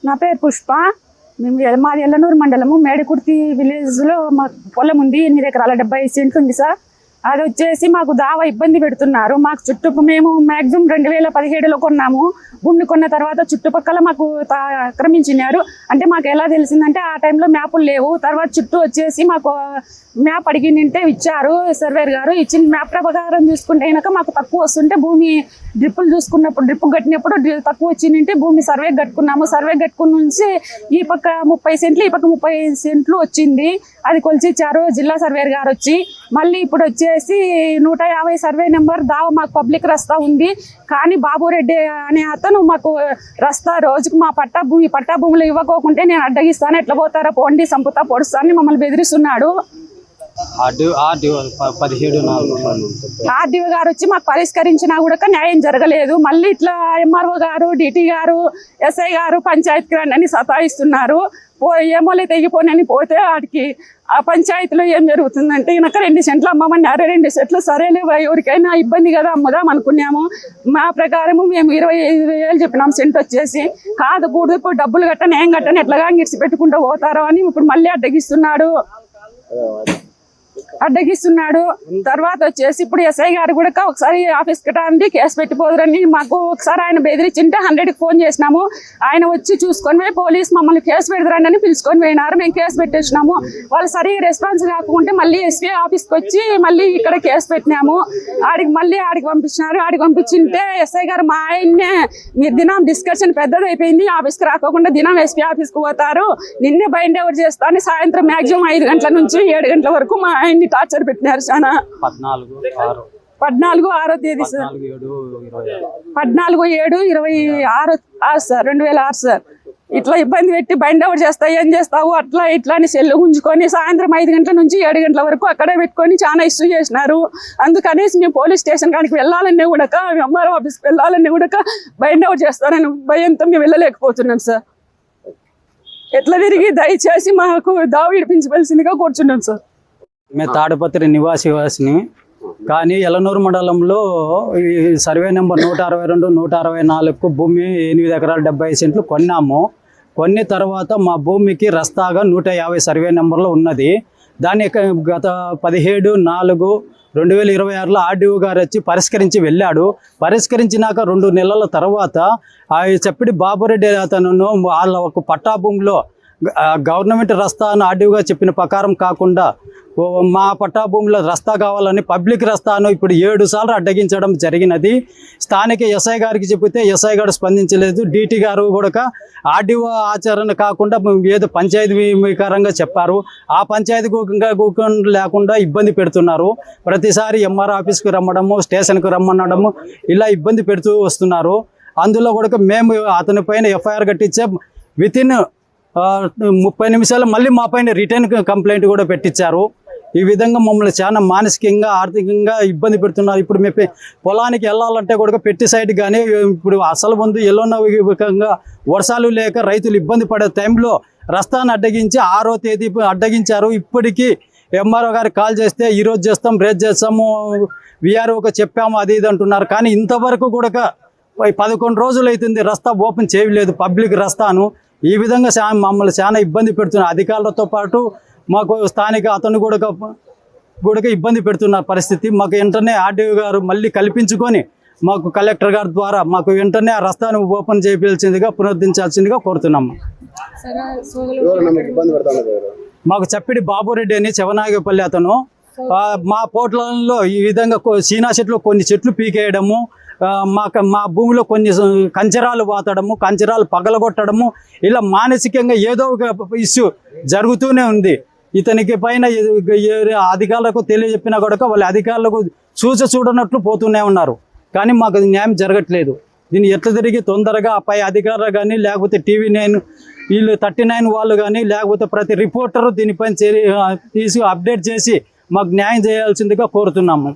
నా పేరు పుష్ప. మాది ఎల్లనూరు మండలము మేడకుర్తి విలేజ్లో మా పొలం ఉంది. 8 ఎకరాల 70 సెంట్లు ఉంది సార్. అది వచ్చేసి మాకు దావా ఇబ్బంది పెడుతున్నారు. మాకు మేము మ్యాక్సిమం 2017లో కొన్నాము. భూమి కొన్న తర్వాత చుట్టుపక్కల మాకు ఆక్రమించినారు. అంటే మాకు ఎలా తెలిసిందంటే ఆ టైంలో మ్యాపులు లేవు. తర్వాత చుట్టూ వచ్చేసి మాకు మ్యాప్ అడిగినంటే ఇచ్చారు సర్వేర్ గారు. ఇచ్చిన మ్యాప్ ప్రకారం చూసుకుంటే కనుక మాకు తక్కువ వస్తుంటే భూమి డ్రిప్పులు చూసుకున్నప్పుడు డ్రిప్ కట్టినప్పుడు తక్కువ వచ్చిందంటే భూమి సర్వే కట్టుకున్నాము. సర్వే కట్టుకున్న నుంచి ఈ పక్క 30 సెంట్లు ఈ పక్క 35 సెంట్లు వచ్చింది. అది కొలిచిచ్చారు జిల్లా సర్వేర్ గారు వచ్చి. మళ్ళీ ఇప్పుడు వచ్చేసి 150 సర్వే నెంబర్ దావా మాకు పబ్లిక్ రస్తా ఉంది. కానీ బాబురెడ్డి అనే అతను మాకు రస్తా రోజుకు మా పట్టా భూములు ఇవ్వకోకుంటే నేను అడ్డగిస్తాను, ఎట్లా పోతారో పోండి, సంపుతా పొడుస్తాను మమ్మల్ని బెదిరిస్తున్నాడు. ఆర్డీఓ గారు వచ్చి మాకు పరిష్కరించినా కూడా న్యాయం జరగలేదు. మళ్ళీ ఇట్లా ఎంఆర్ఓ గారు, డిటి గారు, ఎస్ఐ గారు పంచాయతీకి రండి సతాయిస్తున్నారు. ఏమోలే తెగిపోనని పోతే వాడికి ఆ పంచాయతీలో ఏం జరుగుతుందంటే కనుక 2 సెంట్లు అమ్మమన్నారు. 2 సెంట్లు సరేలే ఎవరికైనా ఇబ్బంది కదా అమ్ముదాం అనుకున్నాము. మా ప్రకారము మేము 25,000 చెప్పినాం సెంట్ వచ్చేసి. కాదు కూడదు ఇప్పుడు డబ్బులు కట్టని ఏం కట్టని ఎట్లాగా గిడిచి పెట్టుకుంటూ పోతారో అని ఇప్పుడు మళ్ళీ అడ్డగిస్తున్నాడు. తర్వాత వచ్చేసి ఇప్పుడు ఎస్ఐ గారు కూడా ఒకసారి ఆఫీస్ కట్టండి కేసు పెట్టిపోదురని మాకు ఒకసారి ఆయన బెదిరించింటే 100కి ఫోన్ చేసినాము. ఆయన వచ్చి చూసుకొని పోలీస్ మమ్మల్ని కేసు పెడతారండి అని పిలుచుకొని పోయినారు. మేము కేసు పెట్టేసినాము. వాళ్ళు సరిగా రెస్పాన్స్ కాకుంటే మళ్ళీ ఎస్పీ ఆఫీస్కి వచ్చి మళ్ళీ ఇక్కడ కేసు పెట్టినాము. ఆడికి పంపించినారు. ఆడికి పంపించింటే ఎస్ఐ గారు మా ఆయన్నే మీరు దినం డిస్కషన్ పెద్దది అయిపోయింది, ఆఫీస్కి రాకోకుండా దినం ఎస్పీ ఆఫీస్కి పోతారు, నిన్నే బైండ్ ఓవర్ చేస్తా అని సాయంత్రం మ్యాక్సిమం 5 గంటల నుంచి 7 గంటల వరకు మా ఆయన్ని టార్చర్ పెట్టినారు. చాలా 14/6 తేదీ సార్, 14/7/26 సార్, 2006 సార్. ఇట్లా ఇబ్బంది పెట్టి బైండ్ అవుట్ చేస్తా, ఏం చేస్తావు అట్లా ఇట్లా అని సెల్లు గుంజుకొని సాయంత్రం 5 గంటల నుంచి 7 గంటల వరకు అక్కడే పెట్టుకొని చాలా ఇష్యూ చేసినారు. అందుకనేసి మేము పోలీస్ స్టేషన్ కాడికి వెళ్ళాలనే కూడా ఎంఆర్ఓ ఆఫీస్కి వెళ్ళాలనే కూడా బైండ్ అవుట్ చేస్తారని భయంతో మేము వెళ్ళలేకపోతున్నాం సార్. ఎట్లా తిరిగి దయచేసి మాకు దావ ఇడిపించవలసిందిగా కూర్చున్నాం సార్. మేము తాడిపత్రి నివాసిని. కానీ ఎల్లనూరు మండలంలో ఈ సర్వే నెంబర్ 162, 164 భూమి 8 ఎకరాల 70 సెంట్లు కొన్నాము. కొన్ని తర్వాత మా భూమికి రస్తాగా 150 సర్వే నెంబర్లో ఉన్నది. దాన్ని గత 17/4/2026లో ఆర్డీఓ గారు వచ్చి పరిష్కరించి వెళ్ళాడు. పరిష్కరించినాక 2 నెలల తర్వాత చెప్పిడి బాబురెడ్డి అతను వాళ్ళ ఒక పట్టా భూమిలో గవర్నమెంట్ రస్తా అని ఆర్డీఓగా చెప్పిన ప్రకారం కాకుండా మా పట్టా భూమిలో రస్తా కావాలని పబ్లిక్ రస్తాను ఇప్పుడు 7 సార్లు అడ్డగించడం జరిగినది. స్థానిక ఎస్ఐ గారికి చెబితే ఎస్ఐ గారు స్పందించలేదు. డిటి గారు కూడా ఆర్డీఓ ఆచరణ కాకుండా ఏదో పంచాయతీకరంగా చెప్పారు. ఆ పంచాయతీ లేకుండా ఇబ్బంది పెడుతున్నారు. ప్రతిసారి ఎంఆర్ ఆఫీస్కి రమ్మడము, స్టేషన్కి రమ్మనడము ఇలా ఇబ్బంది పెడుతూ వస్తున్నారు. అందులో కూడా మేము అతని పైన ఎఫ్ఐఆర్ కట్టించే వితిన్ 30 నిమిషాలు మళ్ళీ మా పైన రిటర్న్ కంప్లైంట్ కూడా పెట్టించారు. ఈ విధంగా మమ్మల్ని చాలా మానసికంగా ఆర్థికంగా ఇబ్బంది పెడుతున్నారు. ఇప్పుడు మేము పొలానికి వెళ్ళాలంటే కూడా పెట్టి సైడ్ కానీ ఇప్పుడు అసలు ముందు ఎల్లున్న విధంగా వర్షాలు లేక రైతులు ఇబ్బంది పడే టైంలో రస్తాను అడ్డగించి 6వ తేదీ అడ్డగించారు. ఇప్పటికీ ఎంఆర్ఓ గారికి కాల్ చేస్తే ఈరోజు చేస్తాం, రేపు చేస్తాము, విఆర్ఓకి చెప్పాము అది ఇది అంటున్నారు. కానీ ఇంతవరకు కూడా 11 రోజులు అవుతుంది రస్తా ఓపెన్ చేయలేదు పబ్లిక్ రస్తాను. ఈ విధంగా మమ్మల్ని చాలా ఇబ్బంది పెడుతున్నారు. అధికారులతో పాటు మాకు స్థానిక అతను కూడా ఇబ్బంది పెడుతున్న పరిస్థితి. మాకు వెంటనే ఆర్డీఓ గారు మళ్ళీ కల్పించుకొని మాకు కలెక్టర్ గారి ద్వారా మాకు వెంటనే ఆ రస్తాను ఓపెన్ చేయించాల్సిందిగా పునరుద్ధరించాల్సిందిగా కోరుతున్నాము. మాకు చెప్పిడి బాబురెడ్డి అని చెవనాగపల్లి అతను మా పోట్లలో ఈ విధంగా సీనా చెట్లు కొన్ని చెట్లు పీకేయడము, మా భూమిలో కొన్ని కంచరాలు వాతడము, కంచరాలు పగలగొట్టడము, ఇలా మానసికంగా ఏదో ఒక ఇష్యూ జరుగుతూనే ఉంది. ఇతనికి పైన అధికారులకు తెలియజెప్పినా కూడా వాళ్ళ అధికారులకు చూడనట్లు పోతూనే ఉన్నారు. కానీ మాకు న్యాయం జరగట్లేదు. దీన్ని ఎట్లా తిరిగి తొందరగా పై అధికారులు కానీ లేకపోతే TV9 వీళ్ళు 39 వాళ్ళు కానీ లేకపోతే ప్రతి రిపోర్టరు దీనిపైన తీసి అప్డేట్ చేసి మాకు న్యాయం చేయాల్సిందిగా కోరుతున్నాము.